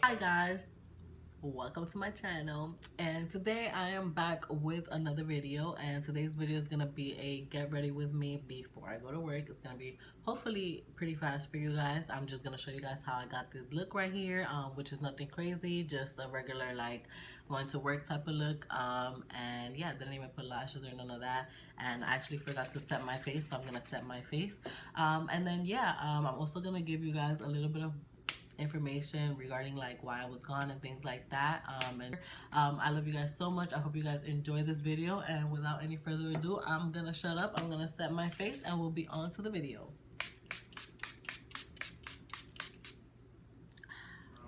Hi guys, welcome to my channel, and today I am back with another video. And today's video is gonna be a get ready with me before I go to work. It's gonna be hopefully pretty fast for you guys. I'm just gonna show you guys how I got this look right here, which is nothing crazy, just a regular like going to work type of look. And yeah, didn't even put lashes or none of that, and I actually forgot to set my face, so I'm gonna set my face. And then yeah, I'm also gonna give you guys a little bit of information regarding like why I was gone and things like that. I love you guys so much. I hope you guys enjoy this video, and without any further ado, I'm gonna shut up, I'm gonna set my face, and we'll be on to the video.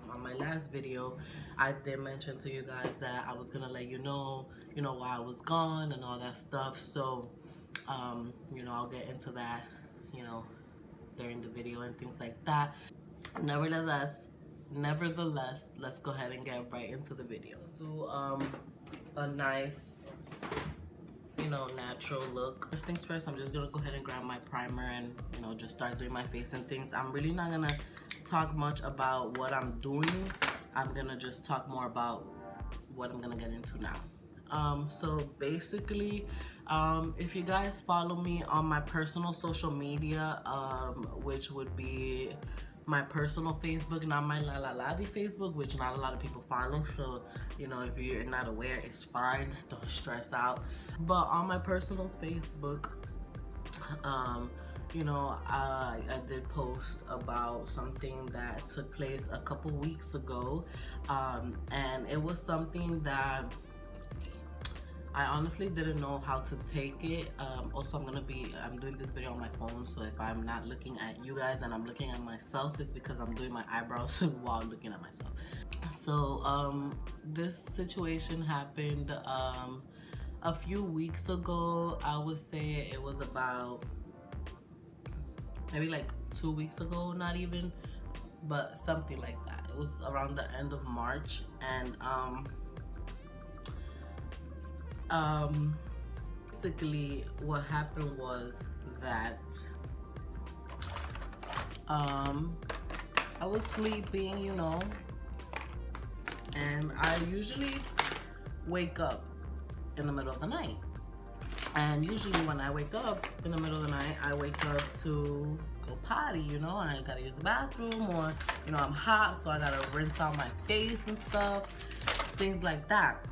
On my last video, I did mention to you guys that I was gonna let you know why I was gone and all that stuff. So I'll get into that during the video and things like that. Nevertheless, let's go ahead and get right into the video. Do a nice, natural look. First things first, I'm just gonna go ahead and grab my primer and just start doing my face and things. I'm really not gonna talk much about what I'm doing. I'm gonna just talk more about what I'm gonna get into now. So basically, if you guys follow me on my personal social media, which would be my personal Facebook, not my Lalaladdy Facebook, which not a lot of people follow. So if you're not aware, it's fine, don't stress out. But on my personal Facebook, I did post about something that took place a couple weeks ago, and it was something that I honestly didn't know how to take it. Also, I'm doing this video on my phone, so if I'm not looking at you guys and I'm looking at myself, it's because I'm doing my eyebrows while looking at myself. So this situation happened a few weeks ago. I would say it was about maybe like 2 weeks ago, not even, but something like that. It was around the end of March, and basically what happened was that I was sleeping, and I usually wake up in the middle of the night. And usually when I wake up in the middle of the night, I wake up to go potty, and I gotta use the bathroom, or I'm hot, so I gotta rinse out my face and stuff, things like that.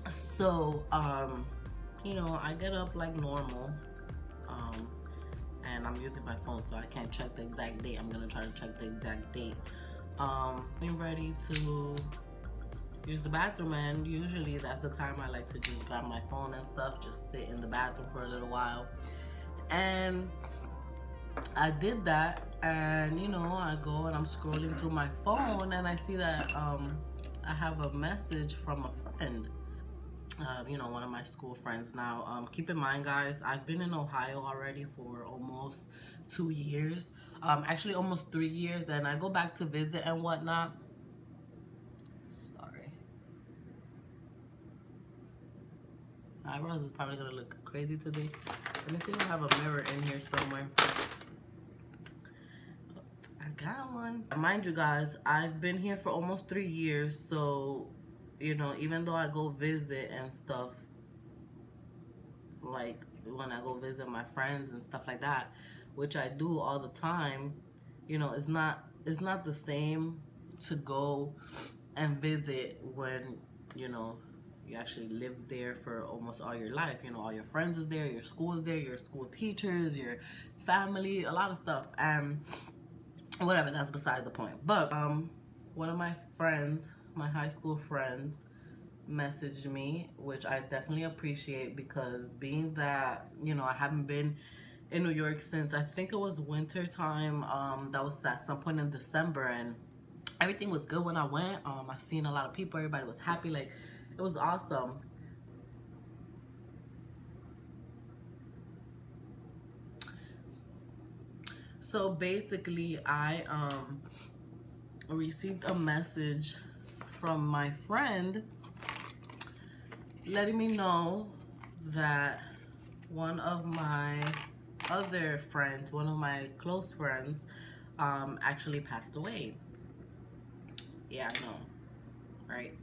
So I get up like normal, and I'm using my phone, so I can't check the exact date. I'm gonna try to check the exact date. I'm ready to use the bathroom, and usually that's the time I like to just grab my phone and stuff, just sit in the bathroom for a little while. And I did that, and I go and I'm scrolling through my phone, and I see that I have a message from a friend, one of my school friends. Now keep in mind, guys, I've been in Ohio already for almost 2 years, actually almost 3 years, and I go back to visit and whatnot. Sorry, my eyebrows is probably gonna look crazy today. Let me see if I have a mirror in here somewhere. I got one. Mind you guys, I've been here for almost 3 years, so even though I go visit and stuff, like when I go visit my friends and stuff like that, which I do all the time, it's not the same to go and visit when you actually live there for almost all your life. All your friends is there, your school is there, your school teachers, your family, a lot of stuff, and whatever, that's beside the point. But one of my friends, my high school friends, messaged me, which I definitely appreciate, because being that I haven't been in New York since, I think it was winter time, that was at some point in December, and everything was good when I went. I seen a lot of people, everybody was happy, like it was awesome. So basically, I received a message from my friend letting me know that one of my other friends, one of my close friends, actually passed away. Yeah, I know, right?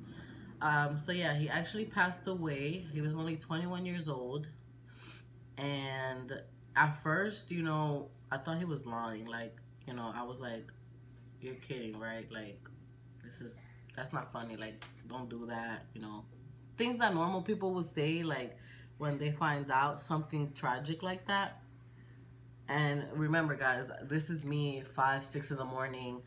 So yeah, he actually passed away. He was only 21 years old. And at first, I thought he was lying. Like, I was like, you're kidding, right? Like, that's not funny. Like, don't do that, Things that normal people would say, like, when they find out something tragic like that. And remember, guys, this is me 5, 6 in the morning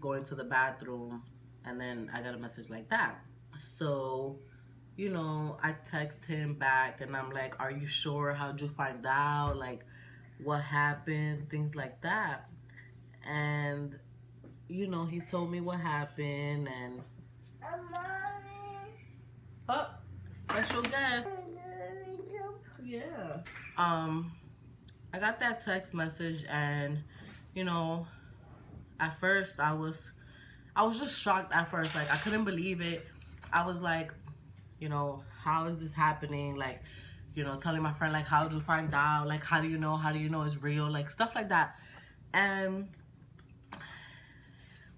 going to the bathroom, and then I got a message like that. So, I text him back and I'm like, are you sure? How'd you find out? Like, what happened? Things like that. And, he told me what happened. And oh, special guest. Yeah. I got that text message, and at first I was just shocked at first. Like, I couldn't believe it. I was like, how is this happening? Like, telling my friend, like, how did you find out? Like, how do you know it's real? Like, stuff like that. And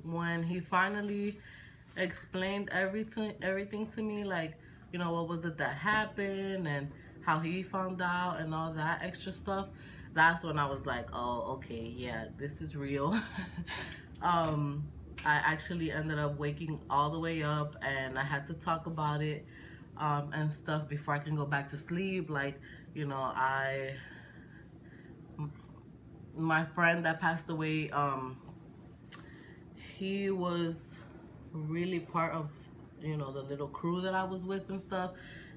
when he finally explained everything to me, like, what was it that happened and how he found out and all that extra stuff, that's when I was like, oh, okay, yeah, this is real. I actually ended up waking all the way up, and I had to talk about it and stuff before I can go back to sleep. Like, my friend that passed away, he was really part of, the little crew that I was with and stuff.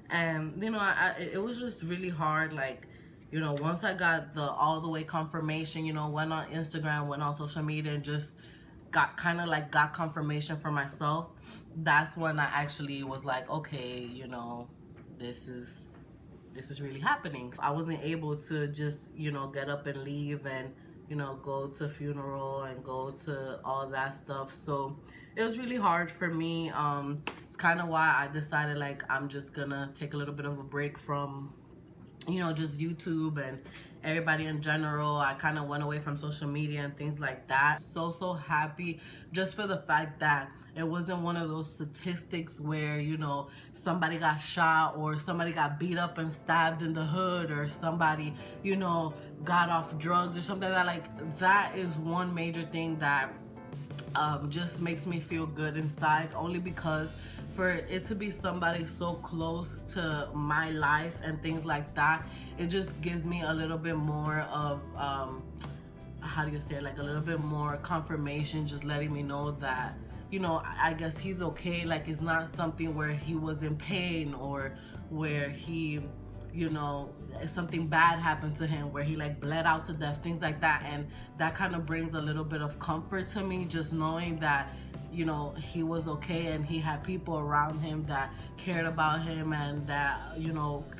And, it was just really hard. Like, once I got the all the way confirmation, went on Instagram, went on social media, and just got confirmation for myself, that's when I actually was like, okay, this is really happening. I wasn't able to just, get up and leave and, go to funeral and go to all that stuff. So it was really hard for me. It's kind of why I decided, like, I'm just gonna take a little bit of a break from, just YouTube and everybody in general. I kind of went away from social media and things like that. So happy just for the fact that it wasn't one of those statistics where, somebody got shot or somebody got beat up and stabbed in the hood, or somebody, got off drugs or something like that. Like, that is one major thing that just makes me feel good inside, only because for it to be somebody so close to my life and things like that, it just gives me a little bit more of how do you say it, like a little bit more confirmation, just letting me know that, I guess he's okay. Like, it's not something where he was in pain, or where he, something bad happened to him, where he like bled out to death, things like that. And that kind of brings a little bit of comfort to me, just knowing that, he was okay and he had people around him that cared about him and that,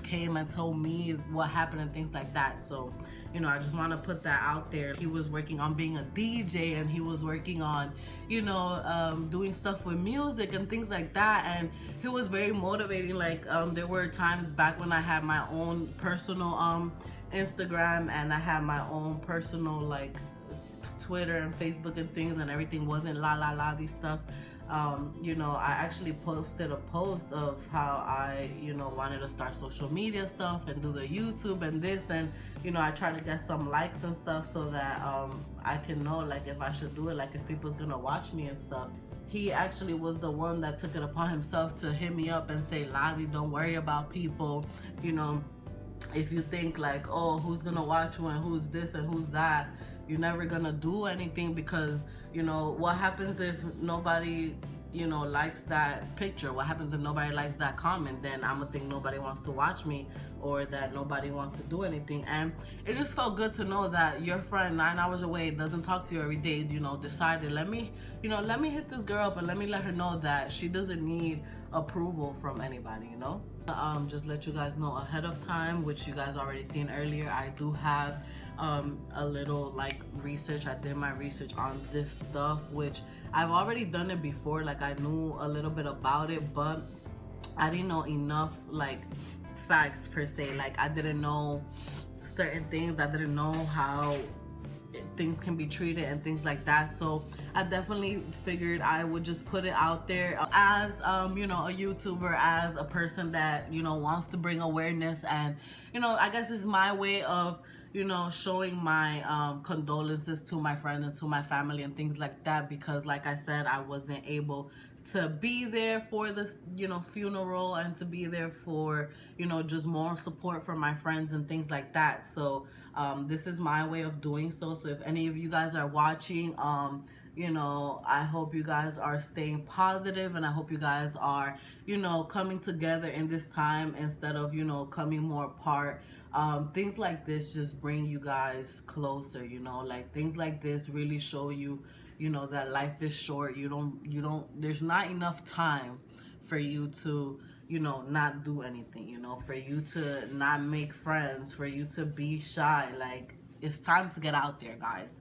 came and told me what happened and things like that. So, I just want to put that out there. He was working on being a DJ, and he was working on, doing stuff with music and things like that. And he was very motivating. Like, there were times back when I had my own personal Instagram, and I had my own personal, like, Twitter and Facebook and things, and everything wasn't Lalaladdy stuff. I actually posted a post of how I, wanted to start social media stuff and do the YouTube and this, and, I try to get some likes and stuff so that I can know, like, if I should do it, like, if people's gonna watch me and stuff. He actually was the one that took it upon himself to hit me up and say, Laddy, don't worry about people. If you think like, oh, who's gonna watch you and who's this and who's that, you're never gonna do anything, because what happens if nobody likes that picture? What happens if nobody likes that comment? Then I'm gonna think nobody wants to watch me, or that nobody wants to do anything. And it just felt good to know that your friend 9 hours away doesn't talk to you every day, decided, let me hit this girl up and let me let her know that she doesn't need approval from anybody. Just let you guys know ahead of time, which you guys already seen earlier, I do have a little like research. I did my research on this stuff, which I've already done it before. Like, I knew a little bit about it, but I didn't know enough like facts per se. Like, I didn't know certain things. I didn't know how things can be treated and things like that. So I definitely figured I would just put it out there as you know, a YouTuber, as a person that, you know, wants to bring awareness. And, you know, I guess it's my way of, you know, showing my condolences to my friends and to my family and things like that, because like I said, I wasn't able to be there for this, you know, funeral, and to be there for, you know, just more support for my friends and things like that. So this is my way of doing so. So if any of you guys are watching, you know, I hope you guys are staying positive, and I hope you guys are, you know, coming together in this time instead of, you know, coming more apart. Things like this just bring you guys closer, you know, like things like this really show you, you know, that life is short. You don't, there's not enough time for you to, you know, not do anything, you know, for you to not make friends, for you to be shy. Like, it's time to get out there, guys.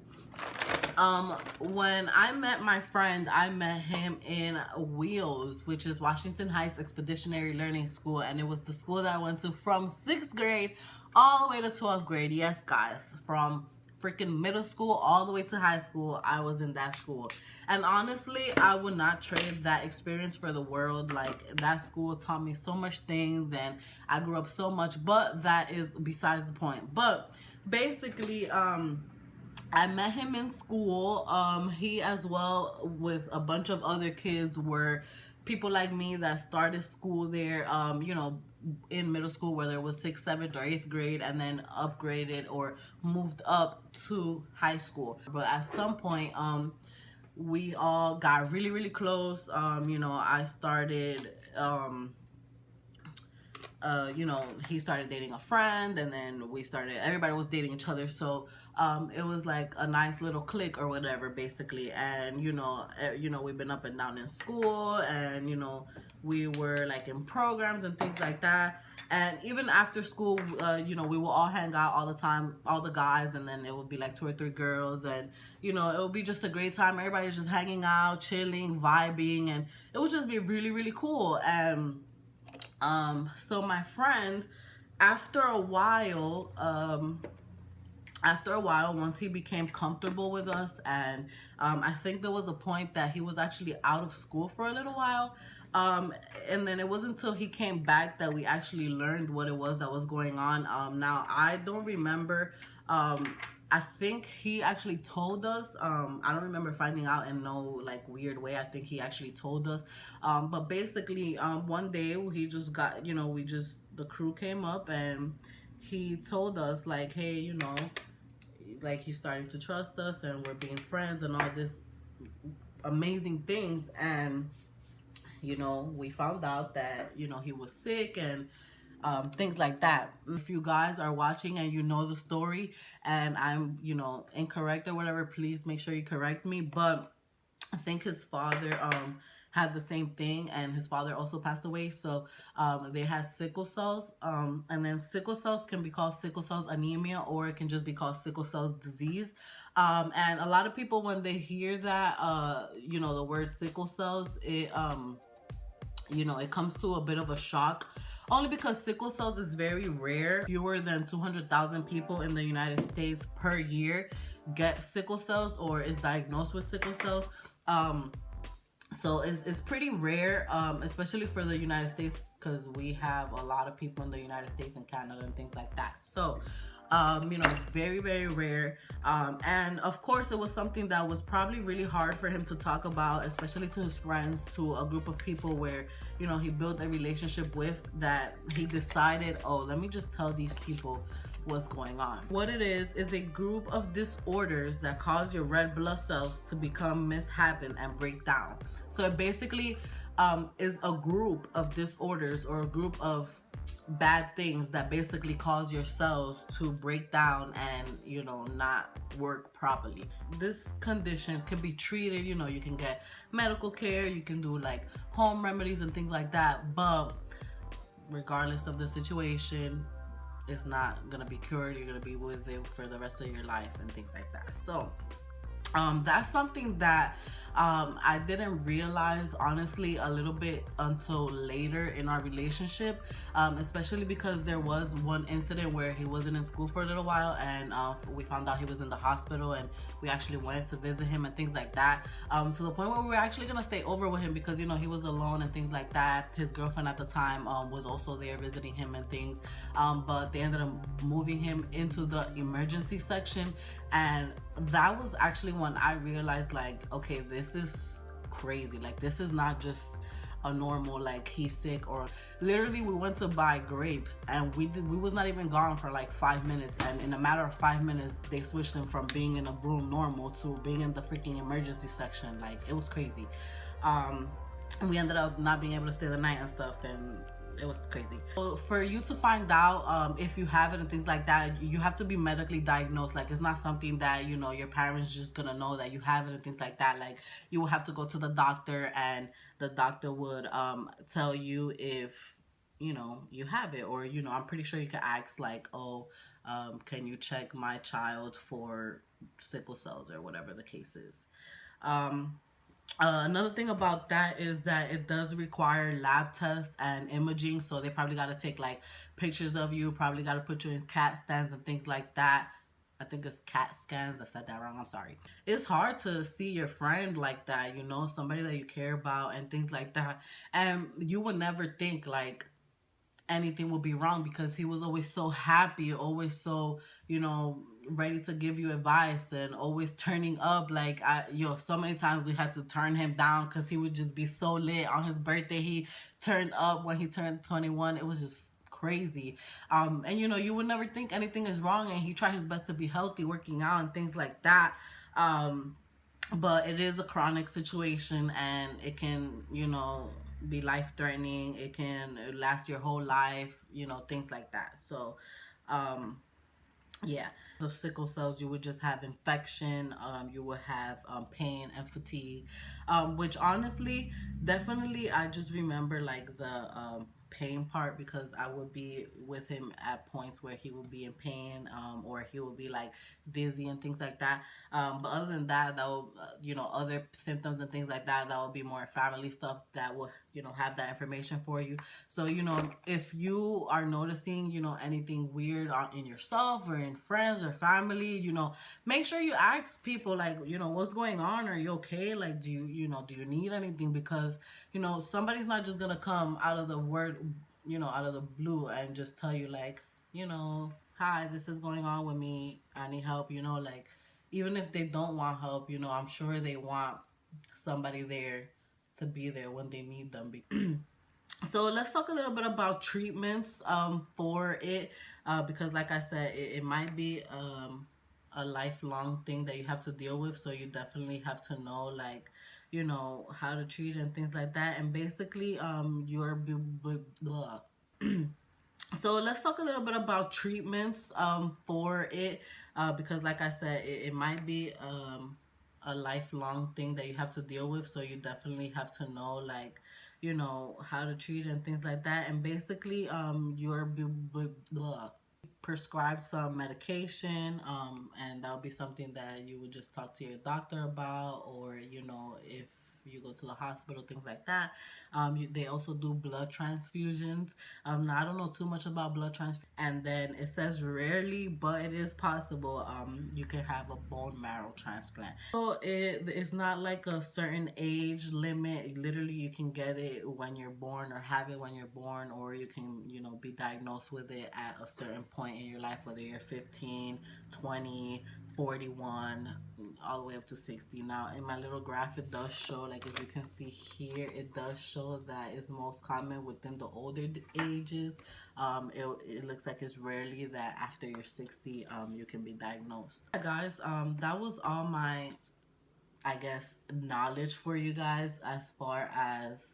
When I met my friend, I met him in Wheels, which is Washington Heights Expeditionary Learning School, and it was the school that I went to from 6th grade all the way to 12th grade. Yes, guys, from freaking middle school all the way to high school, I was in that school. And honestly, I would not trade that experience for the world. Like, that school taught me so much things, and I grew up so much, but that is besides the point. But basically, I met him in school. He, as well, with a bunch of other kids, were people like me that started school there, you know, in middle school, whether it was 6th, 7th, or 8th grade, and then upgraded or moved up to high school. But at some point, we all got really, really close. You know, I started, you know, he started dating a friend, and then everybody was dating each other. So it was like a nice little clique or whatever, basically. And you know, we've been up and down in school, and you know, we were like in programs and things like that. And even after school, you know, we will all hang out all the time, all the guys, and then it would be like 2 or 3 girls, and you know, it would be just a great time. Everybody's just hanging out, chilling, vibing, and it would just be really, really cool. And so my friend, after a while, once he became comfortable with us, and I think there was a point that he was actually out of school for a little while, and then it wasn't until he came back that we actually learned what it was that was going on. Now, I don't remember, I think he actually told us. I don't remember finding out in no like weird way. I think he actually told us. But basically, one day he just got, you know, the crew came up, and he told us like, hey, you know, like he's starting to trust us, and we're being friends and all this amazing things. And you know, we found out that, you know, he was sick and things like that. If you guys are watching and you know the story, and I'm, you know, incorrect or whatever, please make sure you correct me. But I think his father had the same thing, and his father also passed away. So they had sickle cells, and then sickle cells can be called sickle cells anemia, or it can just be called sickle cells disease. And a lot of people, when they hear that, you know, the word sickle cells, it you know, it comes to a bit of a shock, only because sickle cells is very rare. Fewer than 200,000 people in the United States per year get sickle cells or is diagnosed with sickle cells. So it's pretty rare, especially for the United States, because we have a lot of people in the United States and Canada and things like that. So you know, it's very, very rare. And of course, it was something that was probably really hard for him to talk about, especially to his friends, to a group of people where, you know, he built a relationship with, that he decided, oh, let me just tell these people what's going on. What it is a group of disorders that cause your red blood cells to become mishappen and break down. So it basically is a group of disorders, or a group of bad things that basically cause your cells to break down and, you know, not work properly. This condition can be treated, you know, you can get medical care, you can do like home remedies and things like that, but regardless of the situation, it's not gonna be cured. You're gonna be with it for the rest of your life and things like that. So that's something that I didn't realize, honestly, a little bit until later in our relationship, especially because there was one incident where he wasn't in school for a little while, and we found out he was in the hospital, and we actually went to visit him and things like that, to the point where we were actually gonna stay over with him because, you know, he was alone and things like that. His girlfriend at the time was also there visiting him and things, but they ended up moving him into the emergency section, and that was actually when I realized, like, okay, this is crazy. Like, this is not just a normal, like, he's sick. Or literally we went to buy grapes, and we was not even gone for like 5 minutes, and in a matter of 5 minutes they switched him from being in a room normal to being in the freaking emergency section. Like, it was crazy. We ended up not being able to stay the night and stuff, and it was crazy. So for you to find out if you have it and things like that, you have to be medically diagnosed. Like, it's not something that, you know, your parents just gonna know that you have it and things like that. Like, you will have to go to the doctor, and the doctor would tell you if, you know, you have it. Or, you know, I'm pretty sure you could ask, like, oh, can you check my child for sickle cells, or whatever the case is. Another thing about that is that it does require lab tests and imaging, so they probably got to take like pictures of you, probably got to put you in CAT scans and things like that. I think it's CAT scans. I said that wrong. I'm sorry. It's hard to see your friend like that, you know, somebody that you care about and things like that. And you would never think like anything would be wrong, because he was always so happy, always so, you know, ready to give you advice, and always turning up. Like, so many times we had to turn him down because he would just be so lit. On his birthday, he turned up when he turned 21. It was just crazy. And you know, you would never think anything is wrong, and he tried his best to be healthy, working out and things like that. But it is a chronic situation, and it can, you know, be life-threatening. It can last your whole life, you know, things like that. So yeah, the sickle cells, you would just have infection, you would have pain and fatigue, which honestly, definitely, I just remember like the pain part, because I would be with him at points where he would be in pain, or he would be like dizzy and things like that. But other than that, that will, you know, other symptoms and things like that, that will be more family stuff that will, you know, have that information for you. So, you know, if you are noticing, you know, anything weird in yourself or in friends or family, you know, make sure you ask people, like, you know, what's going on? Are you okay? Like, do you know, do you need anything? Because, you know, somebody's not just gonna come out of the you know, out of the blue and just tell you, like, you know, hi, this is going on with me, I need help. You know, like, even if they don't want help, you know, I'm sure they want somebody there to be there when they need them. So let's talk a little bit about treatments for it, because like I said, it might be a lifelong thing that you have to deal with. So you definitely have to know, like, you know, how to treat and things like that. And basically so let's talk a little bit about treatments for it, because like I said, it might be a lifelong thing that you have to deal with. So you definitely have to know, like, you know, how to treat and things like that. And basically you're prescribed some medication, and that would be something that you would just talk to your doctor about, or, you know, if you go to the hospital, things like that. They also do blood transfusions. Now, I don't know too much about blood transfusion. And then it says rarely, but it is possible you can have a bone marrow transplant. So it's not like a certain age limit. Literally, you can get it when you're born, or have it when you're born, or you can, you know, be diagnosed with it at a certain point in your life, whether you're 15, 20, 41, all the way up to 60. Now, in my little graph, it does show, like, if you can see here, it does show that it's most common within the older ages. It looks like it's rarely that after you're 60 you can be diagnosed. Yeah, guys, that was all my, I guess, knowledge for you guys as far as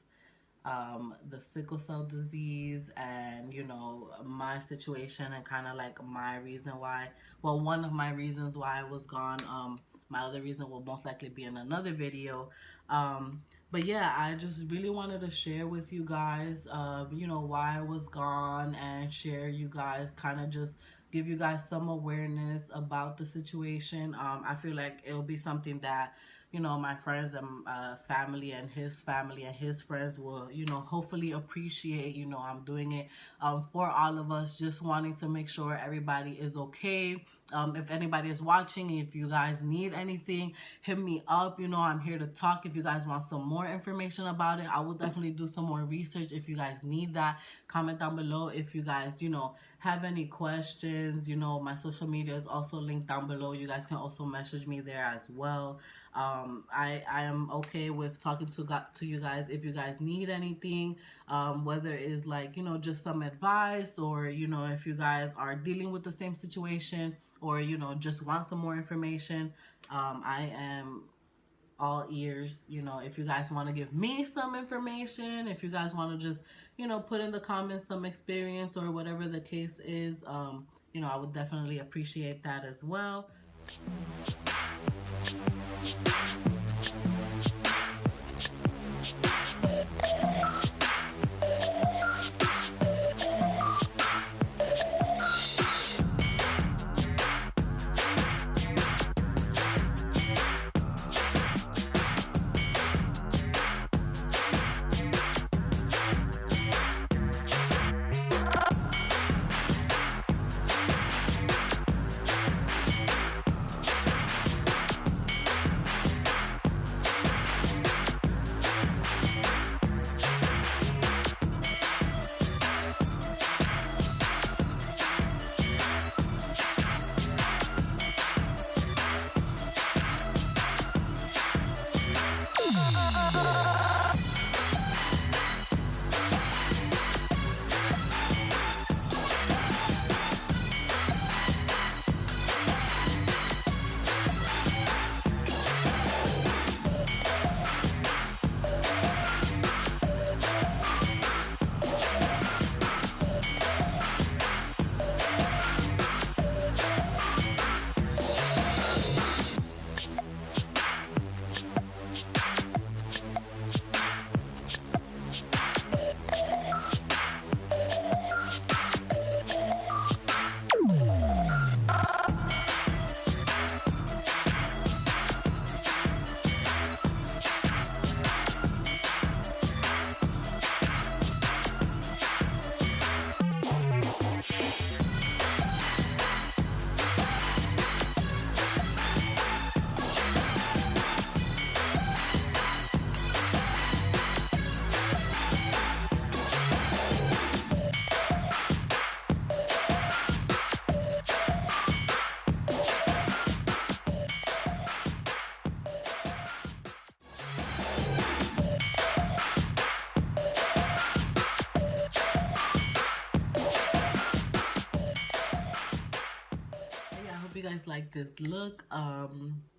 the sickle cell disease, and, you know, my situation, and kind of like my reason why, well, one of my reasons why I was gone. My other reason will most likely be in another video. But yeah, I just really wanted to share with you guys, you know, why I was gone, and share you guys, kind of just give you guys some awareness about the situation. I feel like it'll be something that, you know, my friends and family and his friends will, you know, hopefully appreciate, you know, I'm doing it for all of us, just wanting to make sure everybody is okay. If anybody is watching, if you guys need anything, hit me up. You know, I'm here to talk. If you guys want some more information about it, I will definitely do some more research. If you guys need that, comment down below. If you guys, you know, have any questions, you know, my social media is also linked down below. You guys can also message me there as well. I am okay with talking to you guys if you guys need anything, whether it's like, you know, just some advice, or, you know, if you guys are dealing with the same situation, or, you know, just want some more information. I am all ears. You know, if you guys want to give me some information, if you guys want to just, you know, put in the comments some experience or whatever the case is, you know, I would definitely appreciate that as well. You guys like this look.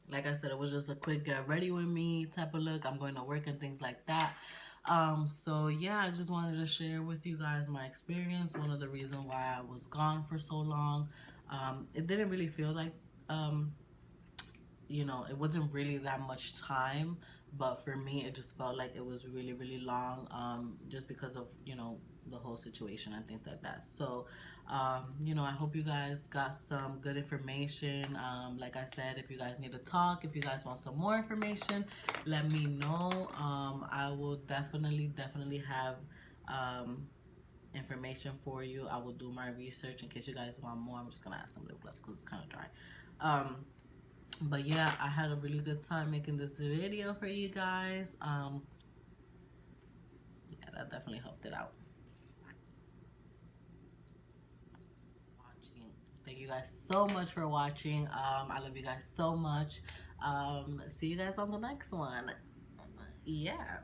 Like I said, it was just a quick get ready with me type of look. I'm going to work and things like that. So yeah, I just wanted to share with you guys my experience. One of the reasons why I was gone for so long. It didn't really feel like, you know, it wasn't really that much time, but for me it just felt like it was really, really long, just because of, you know, the whole situation and things like that. So you know, I hope you guys got some good information. Like I said, if you guys need to talk, if you guys want some more information, let me know. I will definitely have information for you. I will do my research in case you guys want more. I'm just gonna add some lip gloss because it's kind of dry. But yeah, I had a really good time making this video for you guys. Yeah, that definitely helped it out. Thank you guys so much for watching. I love you guys so much. See you guys on the next one. Yeah.